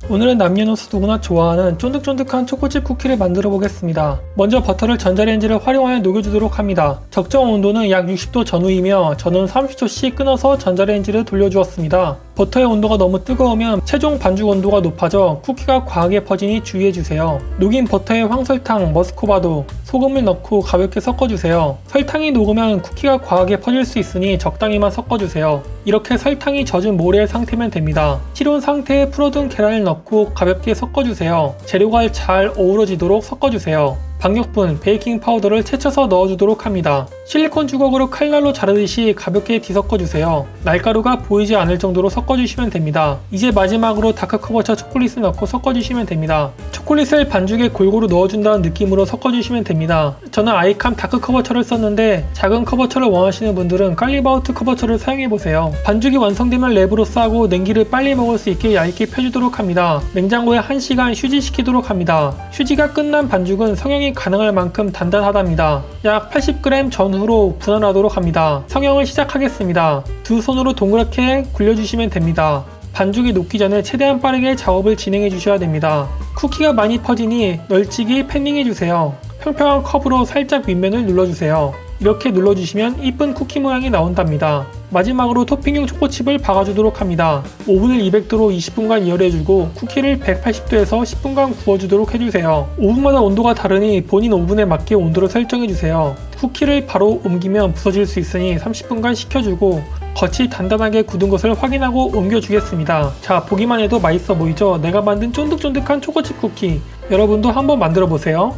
오늘은 남녀노소 누구나 좋아하는 쫀득쫀득한 초코칩 쿠키를 만들어 보겠습니다. 먼저 버터를 전자레인지를 활용하여 녹여주도록 합니다. 적정 온도는 약 60도 전후이며 저는 30초씩 끊어서 전자레인지를 돌려주었습니다. 버터의 온도가 너무 뜨거우면 최종 반죽 온도가 높아져 쿠키가 과하게 퍼지니 주의해주세요. 녹인 버터에 황설탕, 머스코바도, 소금을 넣고 가볍게 섞어주세요. 설탕이 녹으면 쿠키가 과하게 퍼질 수 있으니 적당히만 섞어주세요. 이렇게 설탕이 젖은 모래의 상태면 됩니다. 실온 상태에 풀어둔 계란을 넣고 가볍게 섞어주세요. 재료가 잘 어우러지도록 섞어주세요. 박력분, 베이킹 파우더를 채쳐서 넣어주도록 합니다. 실리콘 주걱으로 칼날로 자르듯이 가볍게 뒤섞어주세요. 날가루가 보이지 않을 정도로 섞어주시면 됩니다. 이제 마지막으로 다크커버처 초콜릿을 넣고 섞어주시면 됩니다. 초콜릿을 반죽에 골고루 넣어준다는 느낌으로 섞어주시면 됩니다. 저는 아이캄 다크커버처를 썼는데 작은 커버처를 원하시는 분들은 깔리바우트 커버처를 사용해보세요. 반죽이 완성되면 랩으로 싸고 냉기를 빨리 먹을 수 있게 얇게 펴주도록 합니다. 냉장고에 1시간 휴지시키도록 합니다. 휴지가 끝난 반죽은 성형이 가능할 만큼 단단하답니다. 약 80g 전후로 분할하도록 합니다. 성형을 시작하겠습니다. 두 손으로 동그랗게 굴려주시면 됩니다. 반죽이 녹기 전에 최대한 빠르게 작업을 진행해 주셔야 됩니다. 쿠키가 많이 퍼지니 널찍이 팬닝해 주세요. 평평한 컵으로 살짝 윗면을 눌러주세요. 이렇게 눌러주시면 이쁜 쿠키 모양이 나온답니다. 마지막으로 토핑용 초코칩을 박아주도록 합니다. 오븐을 200도로 20분간 열해주고 쿠키를 180도에서 10분간 구워주도록 해주세요. 오븐마다 온도가 다르니 본인 오븐에 맞게 온도를 설정해주세요. 쿠키를 바로 옮기면 부서질 수 있으니 30분간 식혀주고 겉이 단단하게 굳은 것을 확인하고 옮겨주겠습니다. 자, 보기만 해도 맛있어 보이죠? 내가 만든 쫀득쫀득한 초코칩 쿠키. 여러분도 한번 만들어 보세요.